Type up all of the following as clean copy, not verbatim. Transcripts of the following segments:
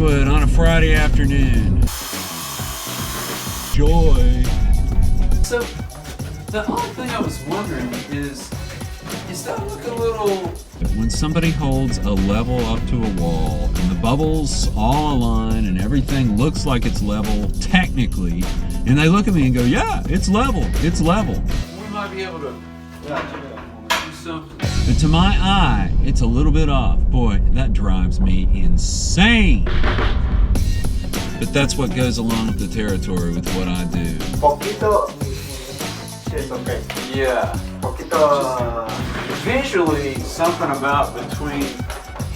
Hollywood on a Friday afternoon. Joy. So, the only thing I was wondering is that look a little... When somebody holds a level up to a wall and the bubbles all align and everything looks like it's level technically, and they look at me and go, yeah, it's level, it's level. We might be able to do something. But to my eye, it's a little bit off. Boy, that drives me insane. But that's what goes along with the territory with what I do. Poquito is okay. Yeah. Poquito. Visually, something about between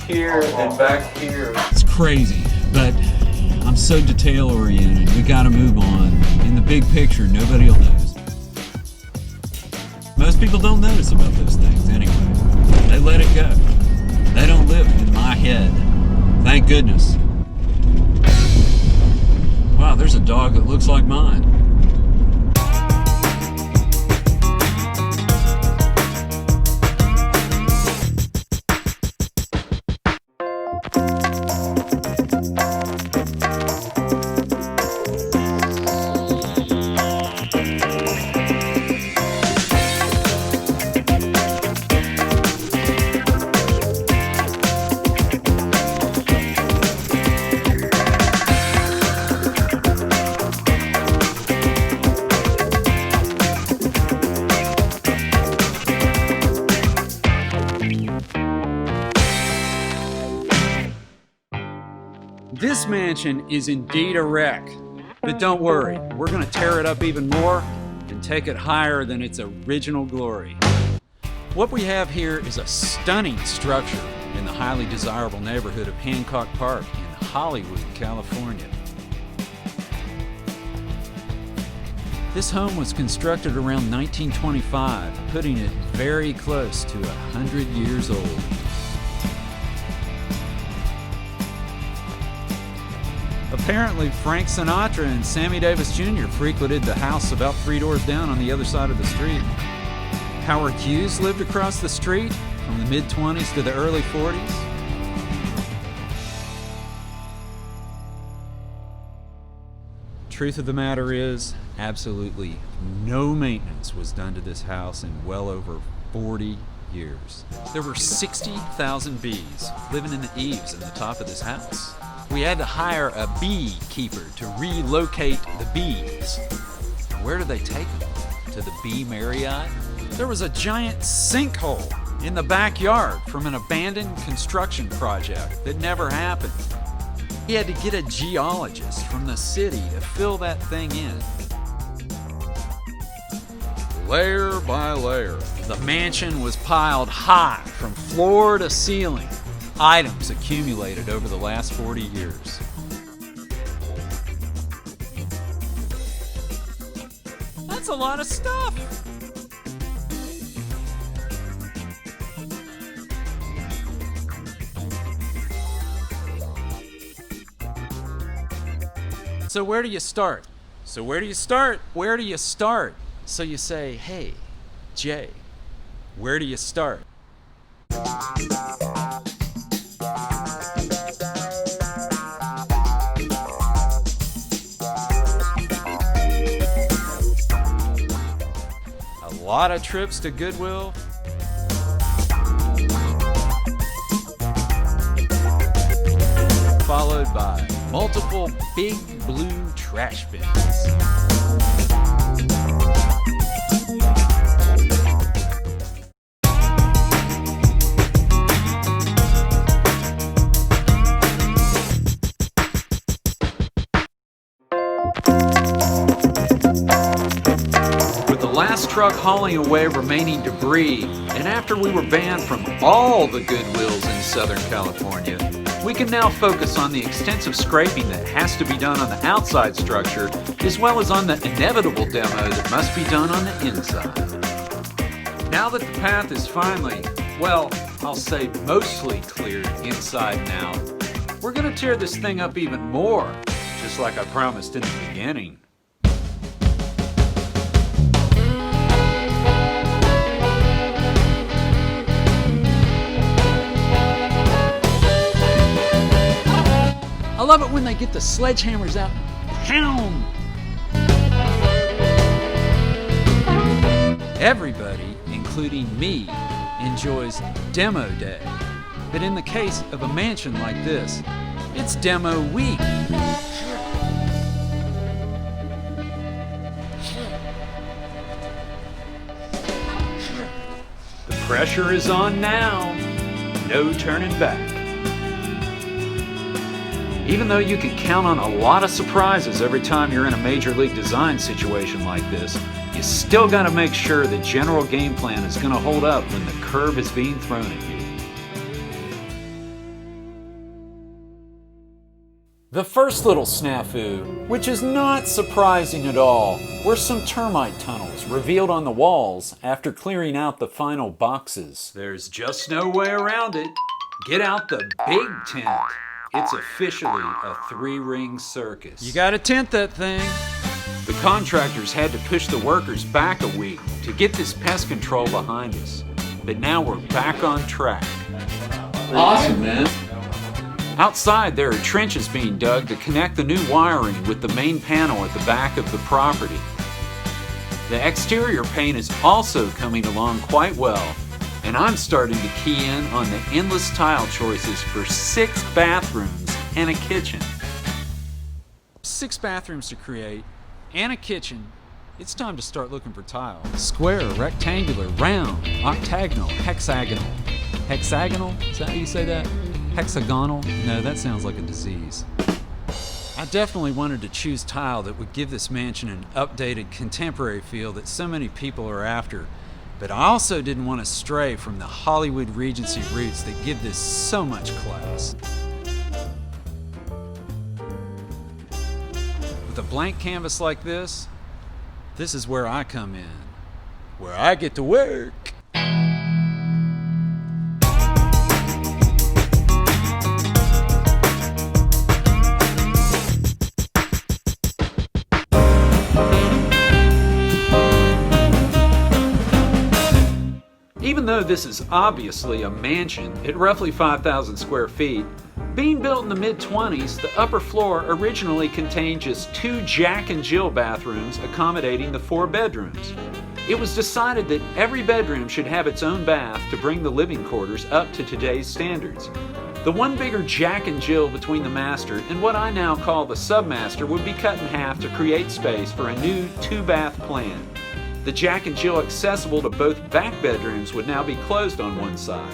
here and back here. It's crazy, but I'm so detail oriented. We gotta move on. In the big picture, nobody will notice. Most people don't notice about those things anyway. They let it go. They don't live in my head. Thank goodness. Wow, there's a dog that looks like mine. This mansion is indeed a wreck, but don't worry, we're going to tear it up even more and take it higher than its original glory. What we have here is a stunning structure in the highly desirable neighborhood of Hancock Park in Hollywood, California. This home was constructed around 1925, putting it very close to 100 years old. Apparently, Frank Sinatra and Sammy Davis Jr. frequented the house about 3 doors down on the other side of the street. Howard Hughes lived across the street from the mid-20s to the early 40s. Truth of the matter is, absolutely no maintenance was done to this house in well over 40 years. There were 60,000 bees living in the eaves at the top of this house. We had to hire a beekeeper to relocate the bees. Where did they take them? To the Bee Marriott? There was a giant sinkhole in the backyard from an abandoned construction project that never happened. He had to get a geologist from the city to fill that thing in. Layer by layer, the mansion was piled high from floor to ceiling. Items accumulated over the last 40 years. That's a lot of stuff. So where do you start? So you say, hey, Jay, where do you start? A lot of trips to Goodwill. Followed by multiple big blue trash bins. Last truck hauling away remaining debris, and after we were banned from all the Goodwills in Southern California, we can now focus on the extensive scraping that has to be done on the outside structure, as well as on the inevitable demo that must be done on the inside. Now that the path is finally, well, I'll say mostly cleared inside and out, we're going to tear this thing up even more, just like I promised in the beginning. A love it when they get the sledgehammers out and pound. Everybody, including me, enjoys demo day. But in the case of a mansion like this, it's demo week. The pressure is on now. No turning back. Even though you can count on a lot of surprises every time you're in a major league design situation like this, you still got to make sure the general game plan is going to hold up when the curve is being thrown at you. The first little snafu, which is not surprising at all, were some termite tunnels revealed on the walls after clearing out the final boxes. There's just no way around it. Get out the big tent. It's officially a 3-ring circus. You gotta tent that thing. The contractors had to push the workers back a week to get this pest control behind us. But now we're back on track. Awesome, man. Outside, there are trenches being dug to connect the new wiring with the main panel at the back of the property. The exterior paint is also coming along quite well, and I'm starting to key in on the endless tile choices for 6 bathrooms and a kitchen. 6 bathrooms to create, and a kitchen. It's time to start looking for tile. Square, rectangular, round, octagonal, hexagonal. Hexagonal? Is that how you say that? Hexagonal? No, that sounds like a disease. I definitely wanted to choose tile that would give this mansion an updated, contemporary feel that so many people are after. But I also didn't want to stray from the Hollywood Regency roots that give this so much class. With a blank canvas like this is where I come in, where I get to work. Even though this is obviously a mansion at roughly 5,000 square feet, being built in the mid-20s, the upper floor originally contained just 2 Jack and Jill bathrooms accommodating the 4 bedrooms. It was decided that every bedroom should have its own bath to bring the living quarters up to today's standards. The one bigger Jack and Jill between the master and what I now call the submaster would be cut in half to create space for a new 2-bath plan. The Jack and Jill accessible to both back bedrooms would now be closed on one side.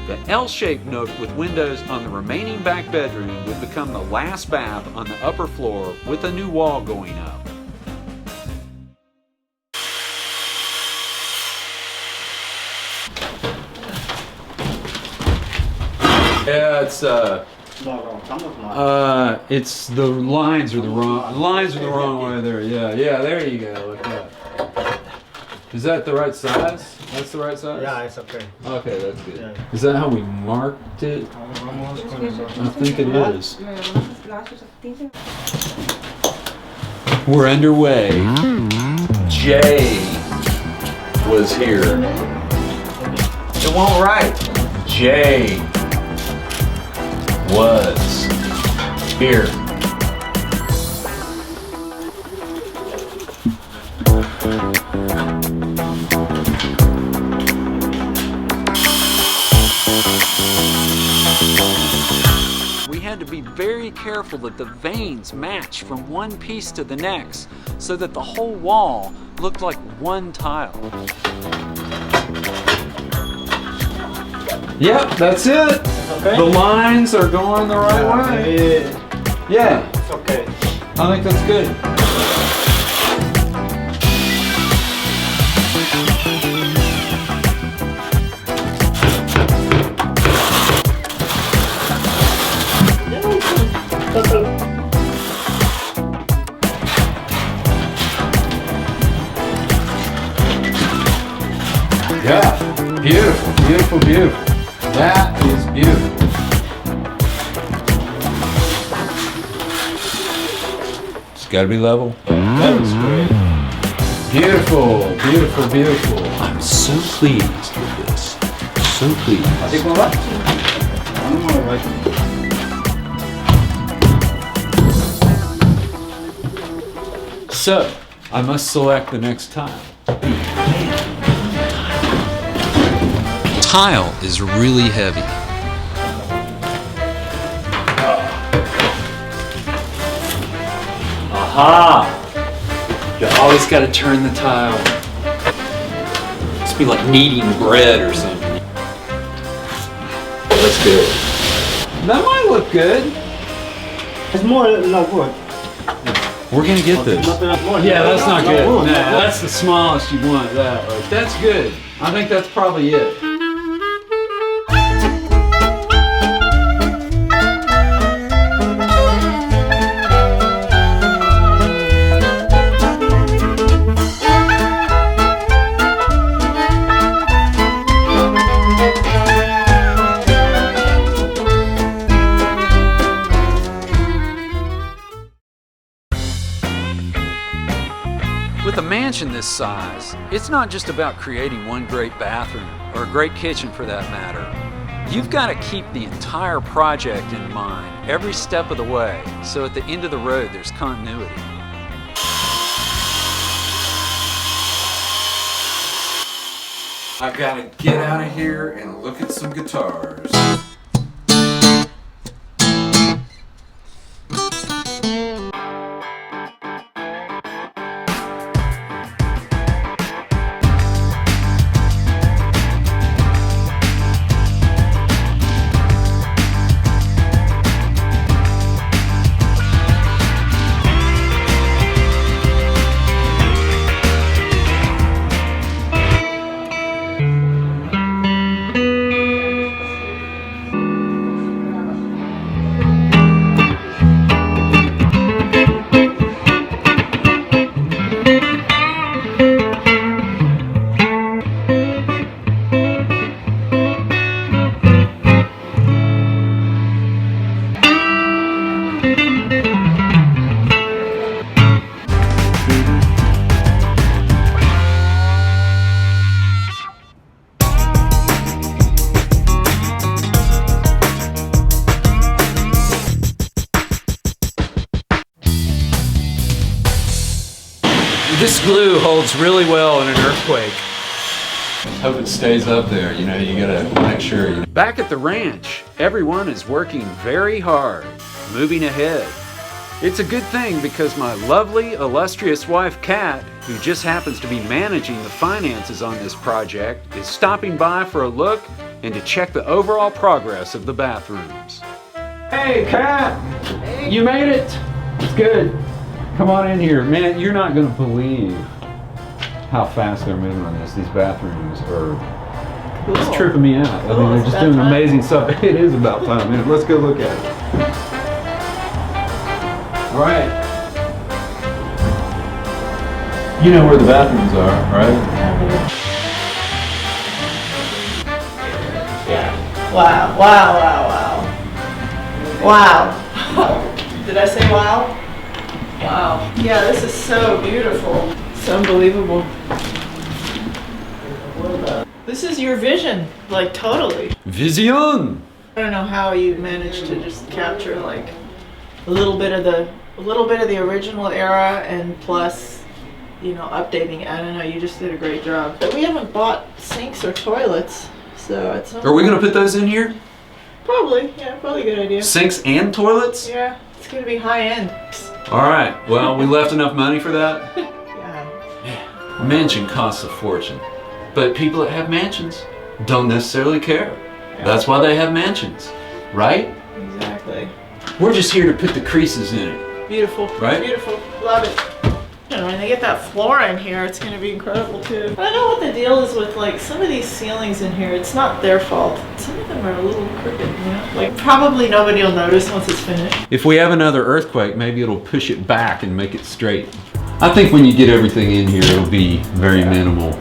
The L-shaped nook with windows on the remaining back bedroom would become the last bath on the upper floor with a new wall going up. Yeah, it's the lines are the wrong way there. Yeah, there you go. Like that. Is that the right size? That's the right size? Yeah, it's okay. Okay, that's good. Yeah. Is that how we marked it? I think it is. We're underway. Jay was here. It won't write. Jay was here. We had to be very careful that the veins match from one piece to the next so that the whole wall looked like one tile. Yep, that's it. Okay. The lines are going the right way. Yeah, It's okay. I think that's good. Yeah, beautiful, beautiful, beautiful. That is beautiful. It's got to be level. That was great. Beautiful, beautiful, beautiful. I'm so pleased with this. So pleased. So, I must select the next tile. Tile is really heavy. Aha! You always gotta turn the tile. Must be like kneading bread or something. That's good. That might look good. It's more not good. We're gonna get this. Yeah, that's not good. Nah, that's the smallest you want. That's good. I think that's probably it. With a mansion this size, it's not just about creating one great bathroom, or a great kitchen for that matter. You've got to keep the entire project in mind, every step of the way, so at the end of the road there's continuity. I gotta get out of here and look at some guitars. This glue holds really well in an earthquake. Hope it stays up there. You know, you gotta make sure. Back at the ranch, everyone is working very hard, moving ahead. It's a good thing because my lovely, illustrious wife, Kat, who just happens to be managing the finances on this project, is stopping by for a look and to check the overall progress of the bathrooms. Hey, Kat! You made it! It's good. Come on in here. Man, you're not gonna believe how fast they're moving on this. These bathrooms are it's tripping me out. I mean, they're just doing amazing stuff. It is about time, man. Let's go look at it. All right. You know where the bathrooms are, right? Wow, wow, wow, wow. Wow. Did I say wow? Wow. Yeah, this is so beautiful. It's unbelievable. This is your vision, like totally. Vision! I don't know how you managed to just capture like a little bit of the original era and plus, you know, updating it. I don't know, you just did a great job. But we haven't bought sinks or toilets, so it's Are we gonna put those in here? probably a good idea. Sinks and toilets? Yeah, it's gonna be high end. All right. Well, we left enough money for that. Yeah. A mansion costs a fortune, but people that have mansions don't necessarily care. Yeah. That's why they have mansions, right? Exactly. We're just here to put the creases in it. Beautiful. Right? Beautiful. Love it. And when they get that floor in here, it's going to be incredible too. I don't know what the deal is with like some of these ceilings in here. It's not their fault. Some of them are a little crooked, you know? Like probably nobody will notice once it's finished. If we have another earthquake, maybe it'll push it back and make it straight. I think when you get everything in here, it'll be very minimal.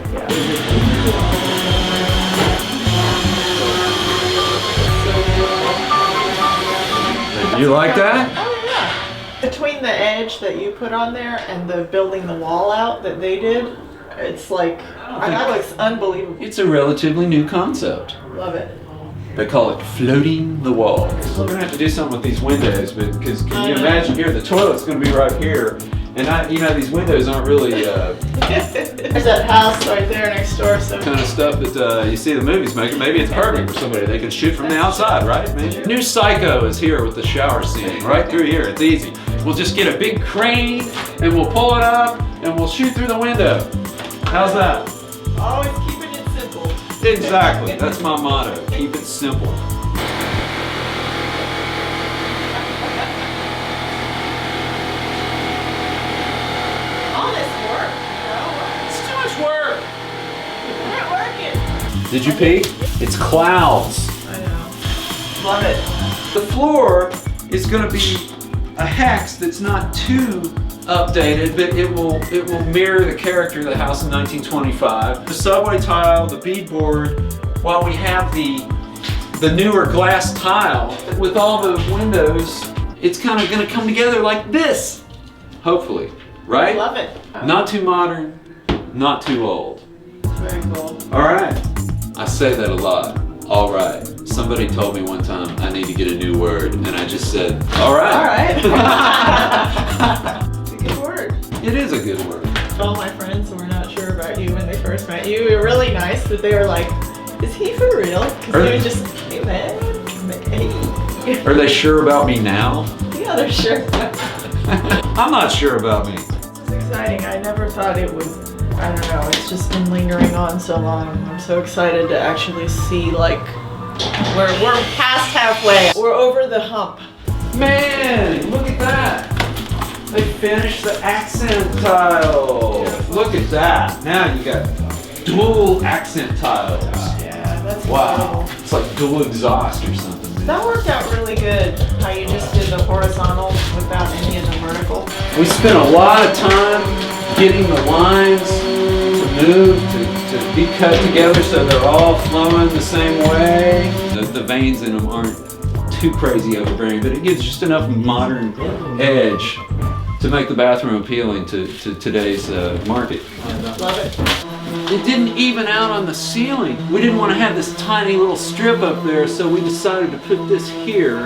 You like that? Oh yeah. Between the edge that you put on there and the building the wall out that they did, it's like, that looks unbelievable. It's a relatively new concept. Love it. They call it floating the walls. We're gonna have to do something with these windows, because can you imagine here, the toilet's gonna be right here, And you know, these windows aren't really There's that house right there next door, so. kind of stuff that you see the movies making. Maybe it's perfect for somebody. They can shoot from the outside, right? Maybe. New Psycho is here with the shower scene, right through here. It's easy. We'll just get a big crane and we'll pull it up and we'll shoot through the window. How's that? Always keeping it simple. Exactly. That's my motto. Keep it simple. All this work, It's too much work. we're not working. Did you pee? It's clouds. I know. Love it. The floor is going to be a hex that's not too updated, but it will mirror the character of the house in 1925. The subway tile, the beadboard, while we have the newer glass tile with all the windows, it's kind of going to come together like this, hopefully, right? Love it. Not too modern, not too old. Very cool. All right. I say that a lot. All right. Somebody told me one time I need to get a new word, and I just said, all right. All right. It's a good word. It is a good word. All my friends who were not sure about you when they first met you, you were really nice, but they were like, is he for real? Because you were just, hey man, hey. Are they sure about me now? Yeah, they're sure. I'm not sure about me. It's exciting. I never thought it would, I don't know, it's just been lingering on so long. I'm so excited to actually see, like, we're past halfway. We're over the hump. Man, look at that. They finished the accent tile. Look at that. Now you got dual accent tiles. Yeah, that's Wow. incredible. It's like dual exhaust or something. Man. That worked out really good, how you just did the horizontal without any of the vertical. We spent a lot of time getting the lines to move, to be cut together so they're all flowing the same way. The veins in them aren't too crazy overbearing, but it gives just enough modern edge to make the bathroom appealing to today's market. Love it. It didn't even out on the ceiling. We didn't want to have this tiny little strip up there, so we decided to put this here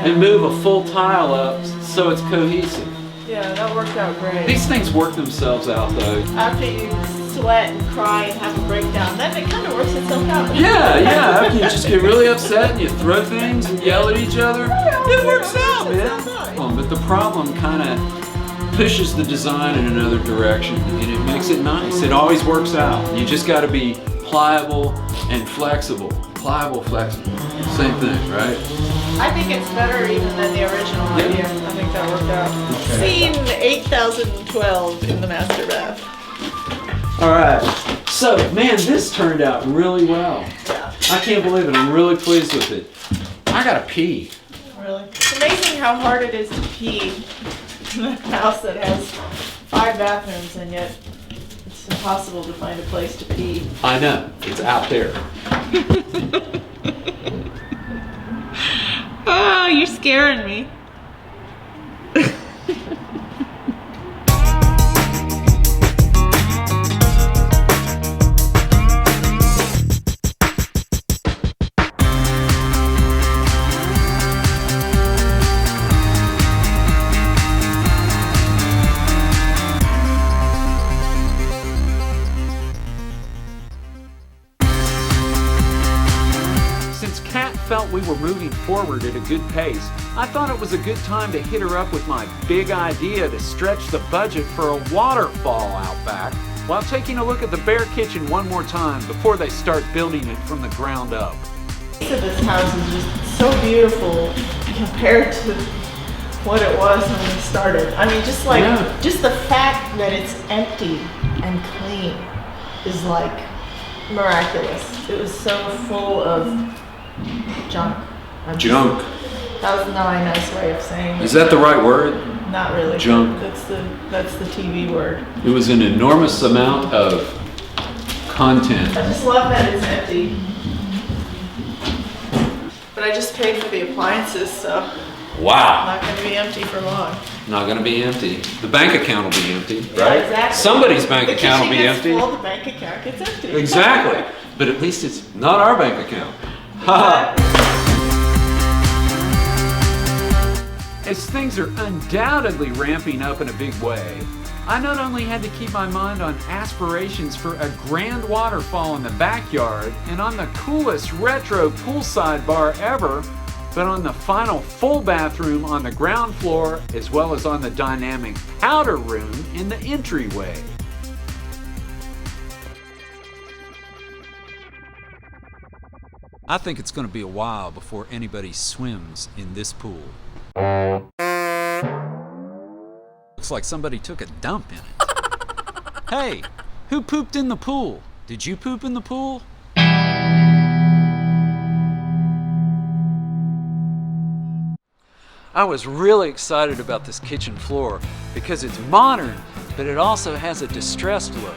and move a full tile up so it's cohesive. Yeah, that worked out great. These things work themselves out though. After you sweat and cry and have a breakdown, then it kind of works itself out. Yeah, after you just get really upset and you throw things and yell at each other, it works out, man. But the problem kind of pushes the design in another direction and it makes it nice. It always works out. You just got to be pliable and flexible. Pliable, flexible. Same thing, right? I think it's better even than the original idea. I think that worked out. Scene 8012 in the master bath. All right. So, man, this turned out really well. Yeah, I can't believe it. I'm really pleased with it. I gotta pee. really. It's amazing how hard it is to pee in a house that has 5 bathrooms and yet it's impossible to find a place to pee. I know. It's out there. Oh, you're scaring me. Since Kat felt we were moving forward at a good pace, I thought it was a good time to hit her up with my big idea to stretch the budget for a waterfall out back while taking a look at the bare kitchen one more time before they start building it from the ground up. This house is just so beautiful compared to what it was when we started. I mean, just like, just the fact that it's empty and clean is like miraculous. It was so full of junk. Junk. That was not a nice way of saying it. Is that the right word? Not really. Junk. That's the TV word. It was an enormous amount of content. I just love that it's empty. But I just paid for the appliances, so Wow. not going to be empty for long. Not gonna be empty. The bank account will be empty, Yeah, right? exactly. Somebody's bank The account will kitchen be gets empty. full, the bank account gets empty. Exactly. But at least it's not our bank account. Haha. As things are undoubtedly ramping up in a big way, I not only had to keep my mind on aspirations for a grand waterfall in the backyard and on the coolest retro poolside bar ever, but on the final full bathroom on the ground floor, as well as on the dynamic powder room in the entryway. I think it's going to be a while before anybody swims in this pool. Looks like somebody took a dump in it. Hey, who pooped in the pool? Did you poop in the pool? I was really excited about this kitchen floor because it's modern, but it also has a distressed look.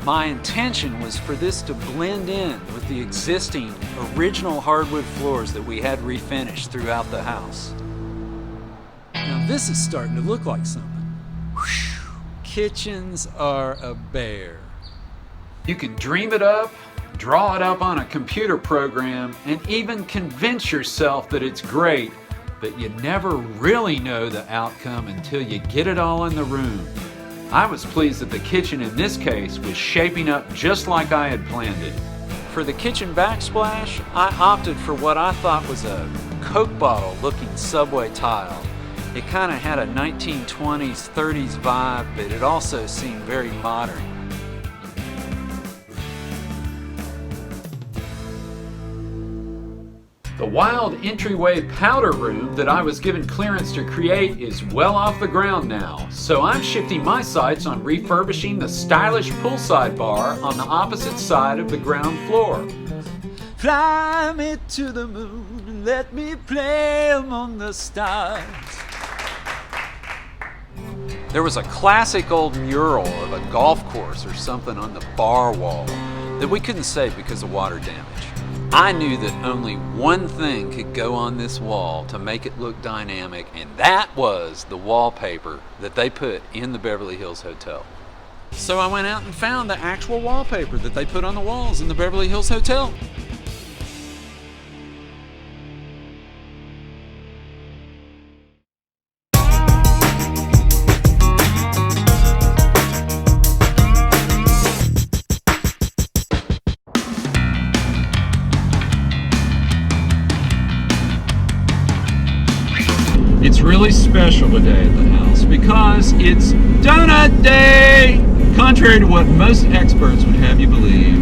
My intention was for this to blend in with the existing original hardwood floors that we had refinished throughout the house. Now this is starting to look like something. Whew. Kitchens are a bear. You can dream it up, draw it up on a computer program, and even convince yourself that it's great, but you never really know the outcome until you get it all in the room. I was pleased that the kitchen in this case was shaping up just like I had planned it. For the kitchen backsplash, I opted for what I thought was a Coke bottle looking subway tile. It kind of had a 1920s, 30s vibe, but it also seemed very modern. The wild entryway powder room that I was given clearance to create is well off the ground now, so I'm shifting my sights on refurbishing the stylish poolside bar on the opposite side of the ground floor. Fly me to the moon and let me play among the stars. There was a classic old mural of a golf course or something on the bar wall that we couldn't save because of water damage. I knew that only one thing could go on this wall to make it look dynamic, and that was the wallpaper that they put in the Beverly Hills Hotel. So I went out and found the actual wallpaper that they put on the walls in the Beverly Hills Hotel. It's really special today at the house because it's Donut Day! Contrary to what most experts would have you believe,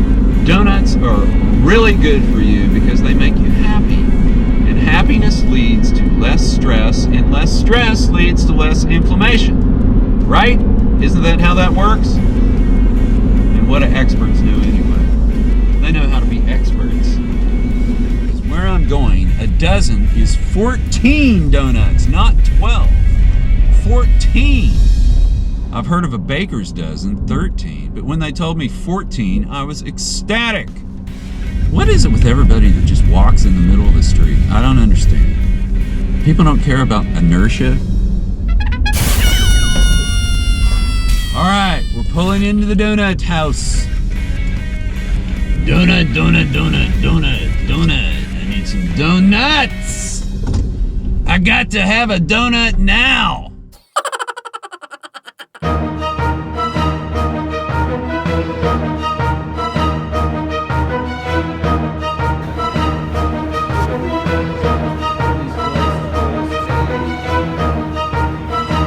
donuts are really good for you because they make you happy. And happiness leads to less stress, and less stress leads to less inflammation. Right? Isn't that how that works? And what do experts know anyway? They know how to be experts. Where I'm going, a dozen is 14 donuts, not 12. 14! I've heard of a baker's dozen, 13, but when they told me 14, I was ecstatic. What is it with everybody that just walks in the middle of the street? I don't understand. People don't care about inertia. Alright, we're pulling into the donut house. Donut, donut, donut, donut, donut. I need some donuts! I got to have a donut now!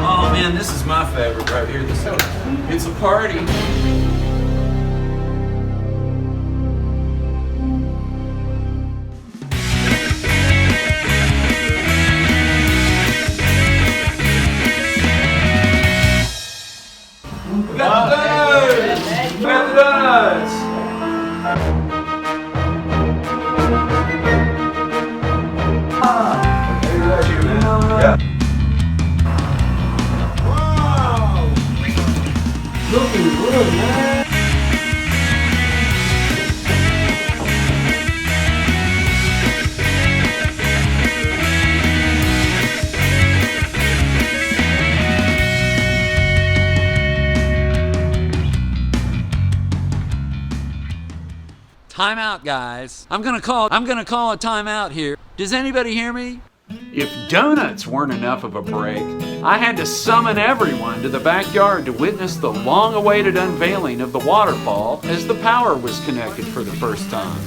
Oh man, this is my favorite right here. It's a party. Looking good, man. Time out, guys. I'm gonna call a timeout here. Does anybody hear me? If donuts weren't enough of a break, I had to summon everyone to the backyard to witness the long-awaited unveiling of the waterfall as the power was connected for the first time.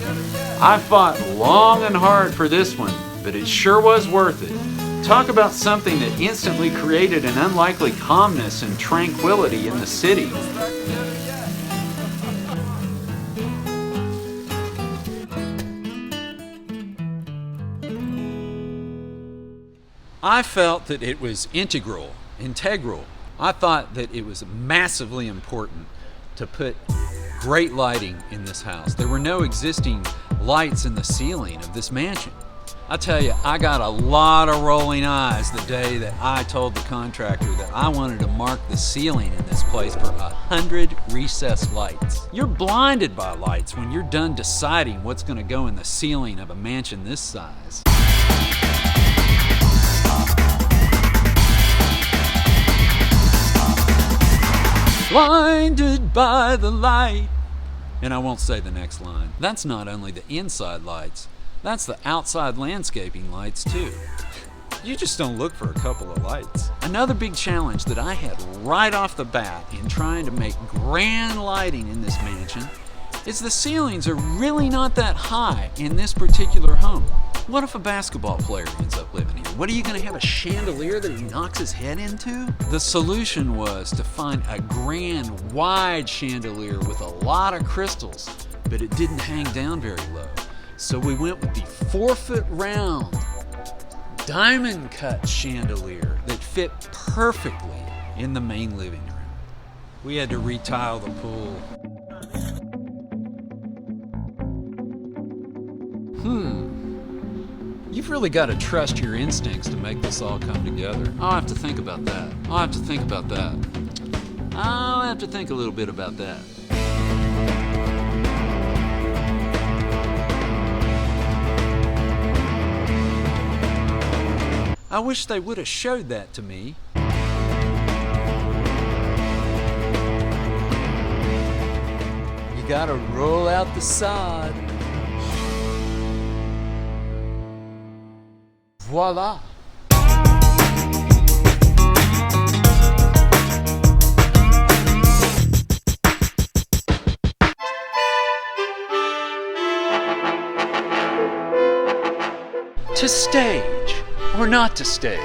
I fought long and hard for this one, but it sure was worth it. Talk about something that instantly created an unlikely calmness and tranquility in the city. I felt that it was integral. I thought that it was massively important to put great lighting in this house. There were no existing lights in the ceiling of this mansion. I tell you, I got a lot of rolling eyes the day that I told the contractor that I wanted to mark the ceiling in this place for 100 recessed lights. You're blinded by lights when you're done deciding what's going to go in the ceiling of a mansion this size. Blinded by the light. And I won't say the next line. That's not only the inside lights, that's the outside landscaping lights too. You just don't look for a couple of lights. Another big challenge that I had right off the bat in trying to make grand lighting in this mansion is the ceilings are really not that high in this particular home. What if a basketball player ends up living here? What, are you going to have a chandelier that he knocks his head into? The solution was to find a grand, wide chandelier with a lot of crystals, but it didn't hang down very low. So we went with the 4-foot round, diamond-cut chandelier that fit perfectly in the main living room. We had to retile the pool. You've really got to trust your instincts to make this all come together. I'll have to think about that. I'll have to think a little bit about that. I wish they would have showed that to me. You gotta roll out the sod. Voila! To stage or not to stage?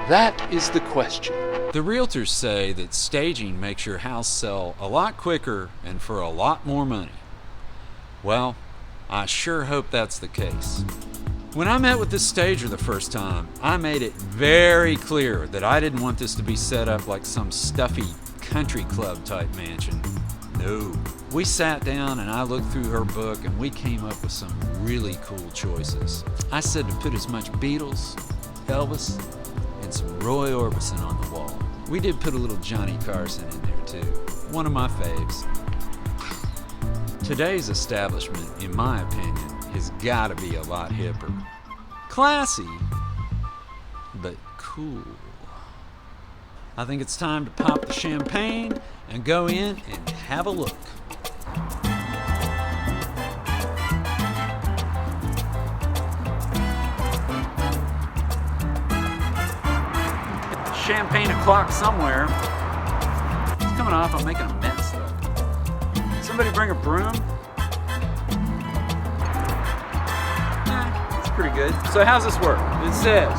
That is the question. The realtors say that staging makes your house sell a lot quicker and for a lot more money. Well, I sure hope that's the case. When I met with this stager the first time, I made it very clear that I didn't want this to be set up like some stuffy country club type mansion. No. We sat down and I looked through her book and we came up with some really cool choices. I said to put as much Beatles, Elvis, and some Roy Orbison on the wall. We did put a little Johnny Carson in there too. One of my faves. Today's establishment, in my opinion, has got to be a lot hipper. Classy, but cool. I think it's time to pop the champagne and go in and have a look. Champagne o'clock somewhere. It's coming off, I'm making a mess though. Somebody bring a broom? Pretty good. So how's this work? It says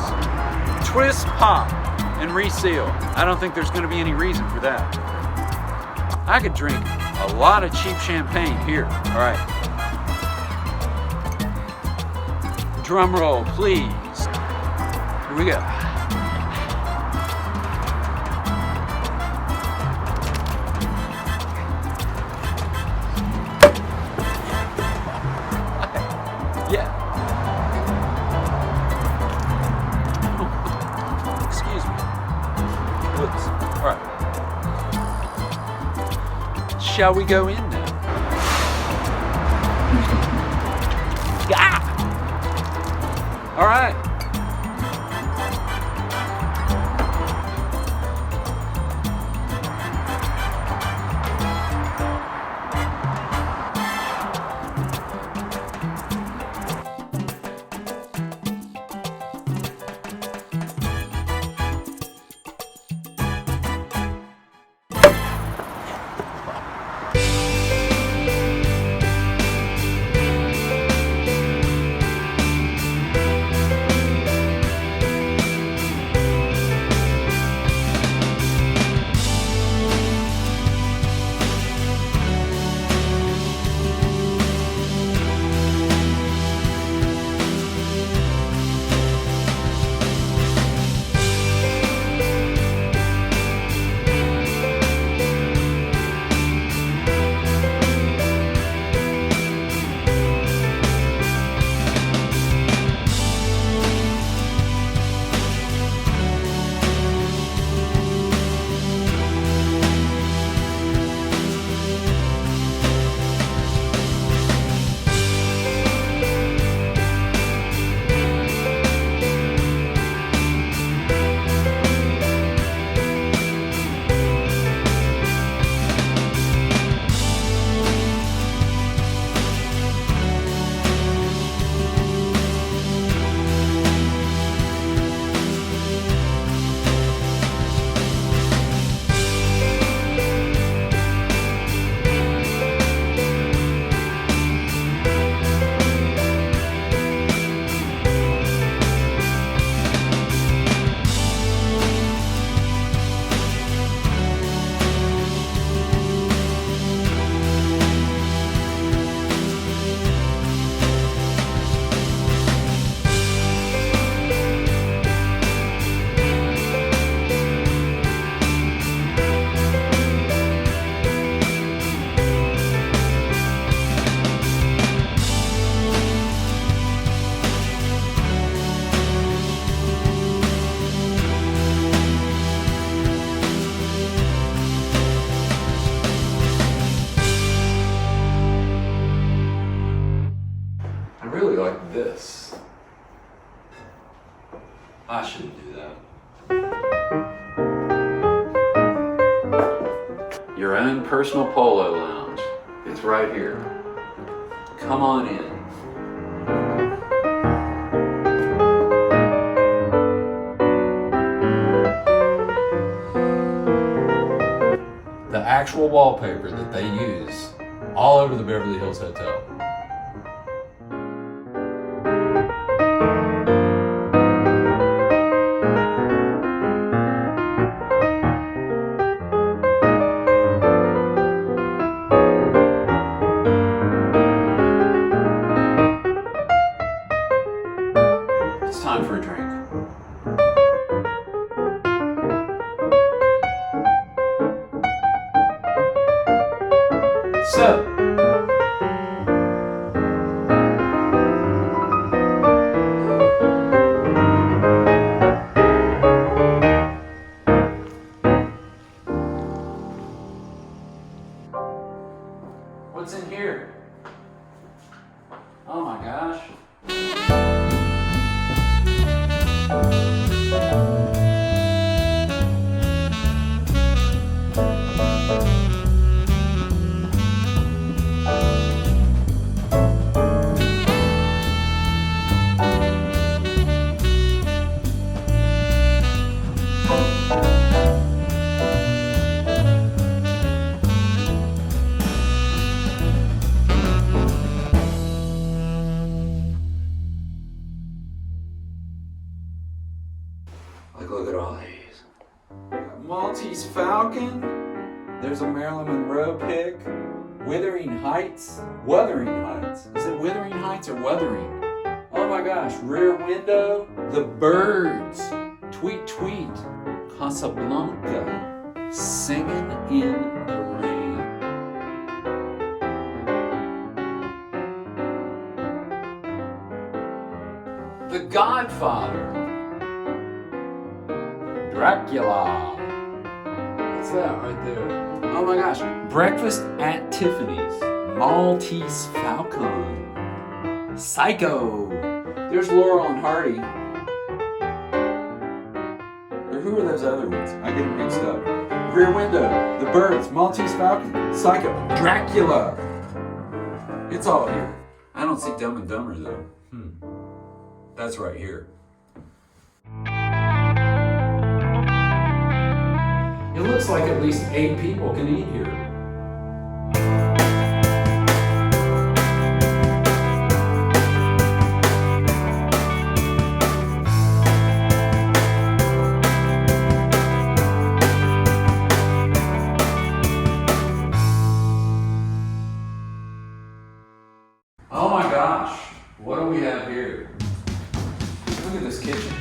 twist, pop, and reseal. I don't think there's going to be any reason for that. I could drink a lot of cheap champagne here. All right. Drum roll, please. Here we go. Yeah. All right. Shall we go in now? Ah! All right. really like this. I shouldn't do that. Your own personal polo lounge. It's right here. Come on in. The actual wallpaper that they use all over the Beverly Hills Hotel. It's time for a drink. So, what's in here? Oh my gosh. Like, look at all these. We got Maltese Falcon. There's a Marilyn Monroe pick. Wuthering Heights. Wuthering Heights. Is it Wuthering Heights or Wuthering? Oh my gosh. Rear Window. The Birds. Tweet Tweet. Casablanca. Singing in the Rain. The Godfather. Dracula. What's that right there? Oh my gosh. Breakfast at Tiffany's. Maltese Falcon. Psycho. There's Laurel and Hardy. Or who are those other ones? I get them mixed up. Rear Window. The Birds. Maltese Falcon. Psycho. Dracula. It's all here. I don't see Dumb and Dumber though. That's right here. It looks like at least 8 people can eat here. Oh my gosh, what do we have here? Look at this kitchen.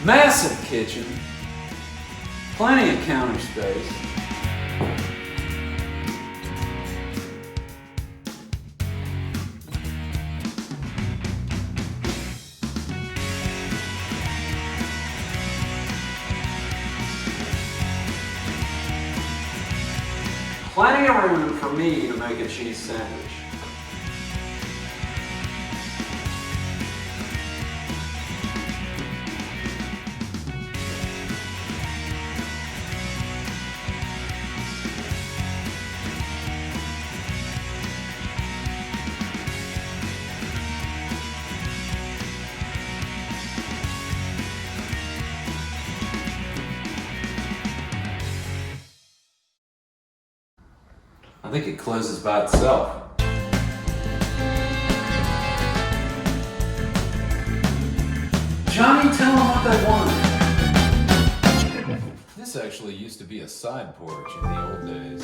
Massive kitchen. Plenty of counter space. Plenty of room for me to make a cheese sandwich. I think it closes by itself. Johnny, tell them what they want. This actually used to be a side porch in the old days.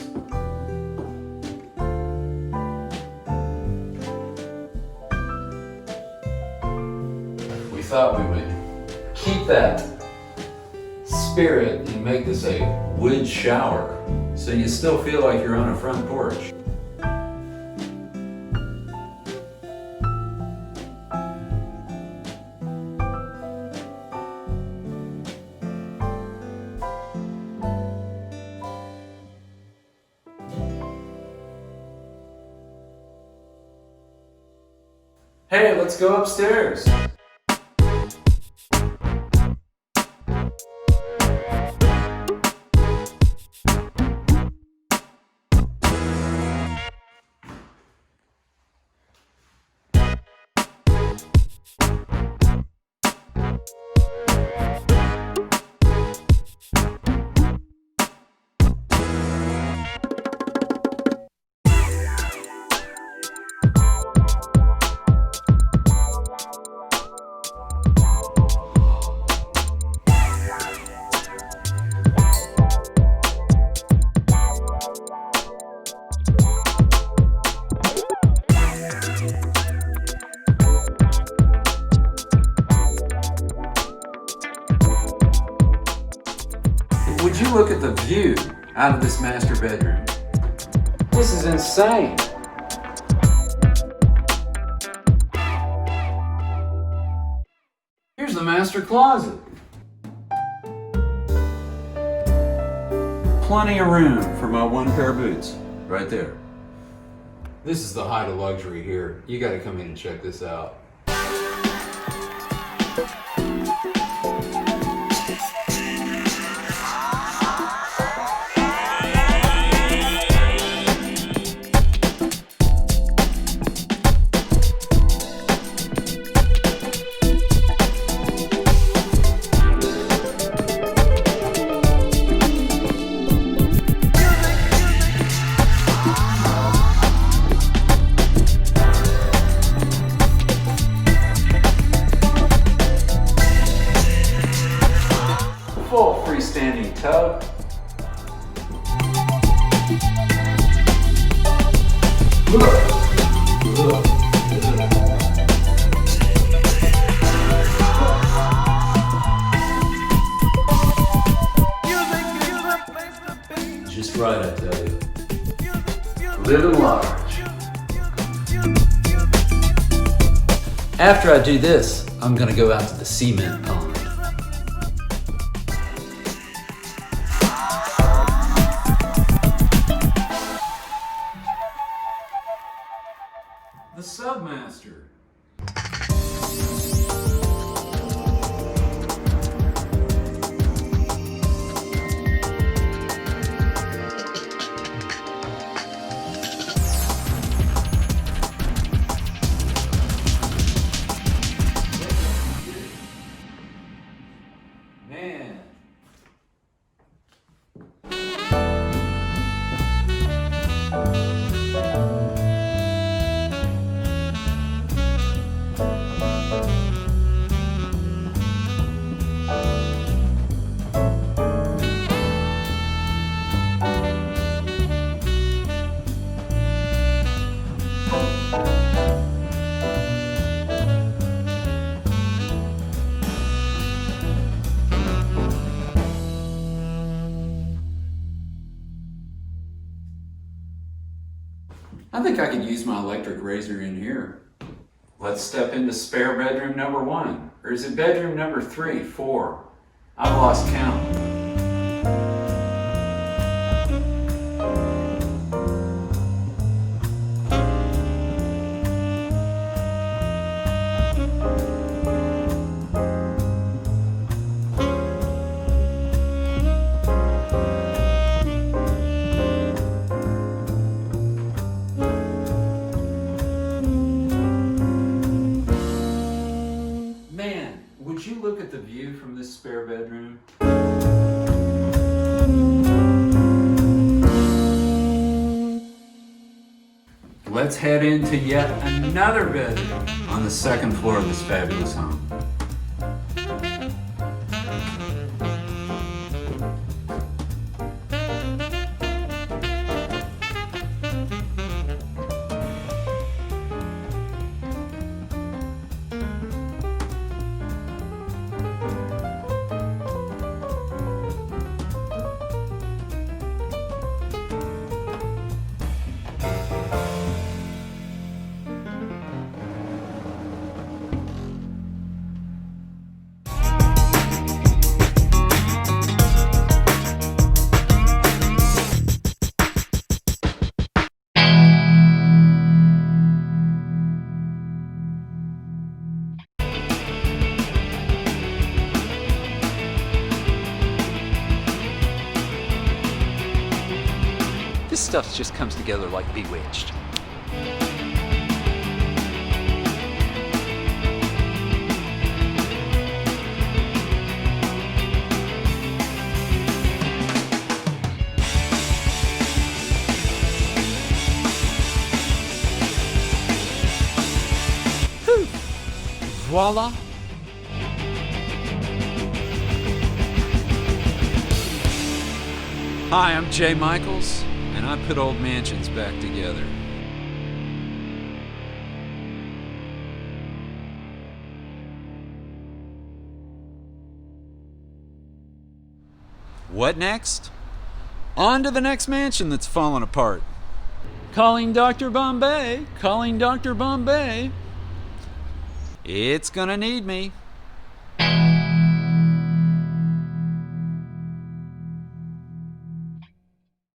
We thought we would keep that spirit and make this a wood shower, so you still feel like you're on a front porch. Hey, let's go upstairs. Would you look at the view out of this master bedroom? This is insane. Here's the master closet. Plenty of room for my one pair of boots, right there. This is the height of luxury here. You gotta come in and check this out. Full freestanding tub. Just right, I tell you. Living large. After I do this, I'm gonna go out to the cement pond. The Submaster. Man. I think I could use my electric razor in here. Let's step into spare bedroom number 1. Or is it bedroom number 3, 4? I've lost count. Man, would you look at the view from this spare bedroom? Let's head into yet another bedroom on the second floor of this fabulous home. stuff just comes together like bewitched. Whew. Voila. Hi, I'm Jay Michaels, and I put old mansions back together. What next? On to the next mansion that's fallen apart. Calling Dr. Bombay, calling Dr. Bombay. It's gonna need me.